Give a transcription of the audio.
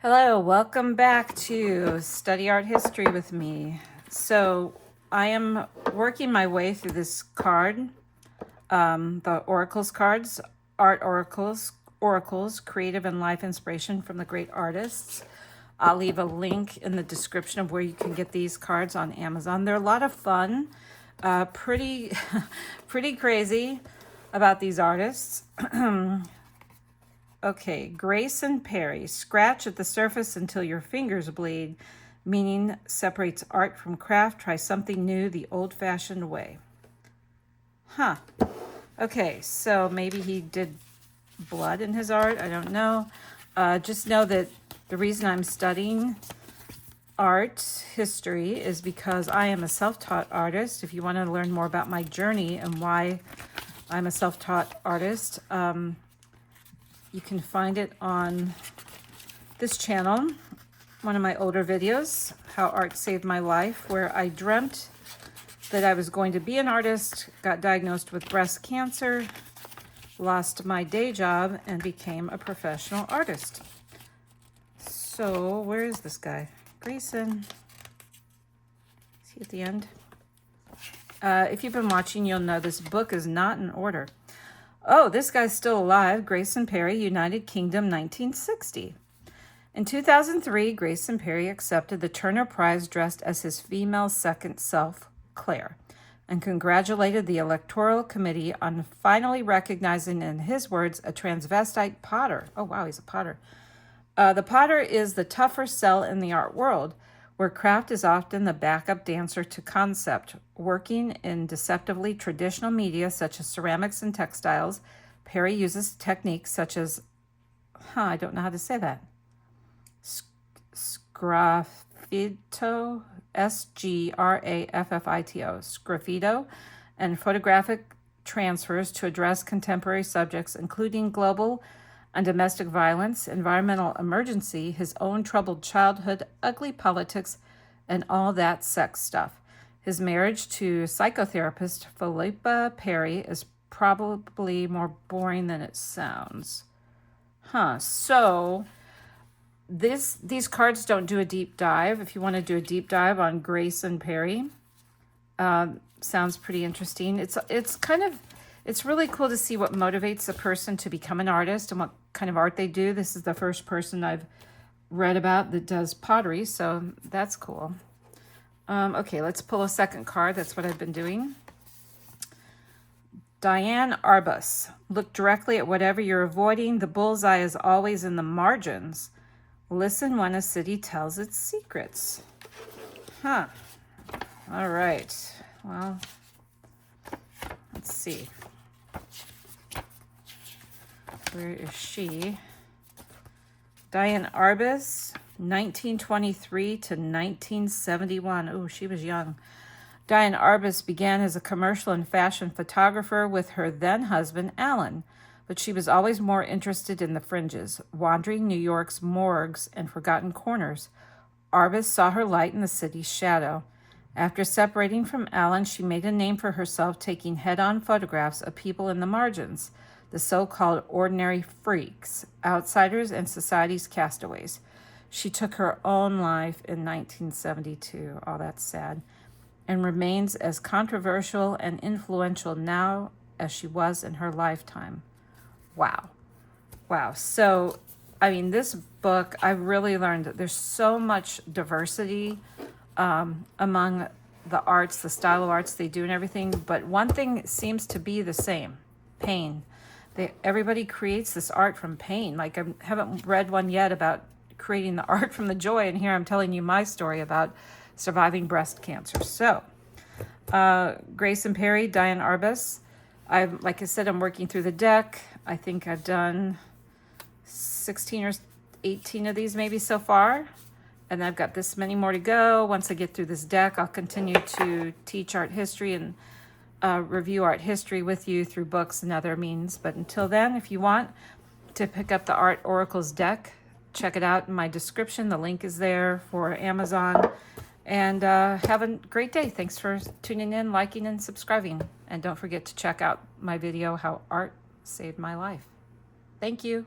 Hello, welcome back to Study Art History with me. So I am working my way through this card, the Oracles cards, Art Oracles, Creative and Life Inspiration from the Great Artists. I'll leave a link in the description of where you can get these cards on Amazon. They're a lot of fun, pretty crazy about these artists. Okay, Grayson Perry, scratch at the surface until your fingers bleed, meaning separates art from craft. Try something new the old-fashioned way. Huh. Okay, so maybe he did blood in his art. I don't know. Just know that the reason I'm studying art history is because I am a self-taught artist. If you want to learn more about my journey and why I'm a self-taught artist, you can find it on this channel, one of my older videos, How Art Saved My Life, where I dreamt that I was going to be an artist, got diagnosed with breast cancer, lost my day job, and became a professional artist. So where is this guy? Grayson. Is he at the end? If you've been watching, you'll know this book is not in order. Oh, this guy's still alive. Grayson Perry, United Kingdom, 1960. In 2003, Grayson Perry accepted the Turner Prize dressed as his female second self, Claire, and congratulated the Electoral Committee on finally recognizing, in his words, a transvestite potter. Oh, wow, he's a potter. The potter is the tougher sell in the art world, where craft is often the backup dancer to concept. Working in deceptively traditional media such as ceramics and textiles, Perry uses techniques such as, I don't know how to say that, sgraffito, S-G-R-A-F-F-I-T-O, sgraffito, and photographic transfers to address contemporary subjects, including global and domestic violence, environmental emergency, his own troubled childhood, ugly politics, and all that sex stuff. His marriage to psychotherapist Philippa Perry is probably more boring than it sounds. So these cards don't do a deep dive. If you want to do a deep dive on Grayson Perry, sounds pretty interesting. It's really cool to see what motivates a person to become an artist and what kind of art they do. This is the first person I've read about that does pottery, so that's cool. Okay, let's pull a second card. That's what I've been doing. Diane Arbus, look directly at whatever you're avoiding. The bullseye is always in the margins. Listen when a city tells its secrets. All right. Well, let's see. Where is she? Diane Arbus, 1923 to 1971. Oh, she was young. Diane Arbus began as a commercial and fashion photographer with her then husband, Alan, but she was always more interested in the fringes, wandering New York's morgues and forgotten corners. Arbus saw her light in the city's shadow. After separating from Alan, she made a name for herself taking head-on photographs of people in the margins, the so-called ordinary freaks, outsiders and society's castaways. She took her own life in 1972. Oh, that's sad. And remains as controversial and influential now as she was in her lifetime. Wow. So, this book, I really learned that there's so much diversity among the arts, the style of arts they do and everything. But one thing seems to be the same, pain. Everybody creates this art from pain. Like, I haven't read one yet about creating the art from the joy, and here I'm telling you my story about surviving breast cancer. So, Grayson Perry, Diane Arbus. Like I said, I'm working through the deck. I think I've done 16 or 18 of these maybe so far, and I've got this many more to go. Once I get through this deck, I'll continue to teach art history and review art history with you through books and other means. But until then, if you want to pick up the Art Oracles deck, check it out in my description. The link is there for Amazon. And have a great day. Thanks for tuning in, liking, and subscribing. And don't forget to check out my video, How Art Saved My Life. Thank you.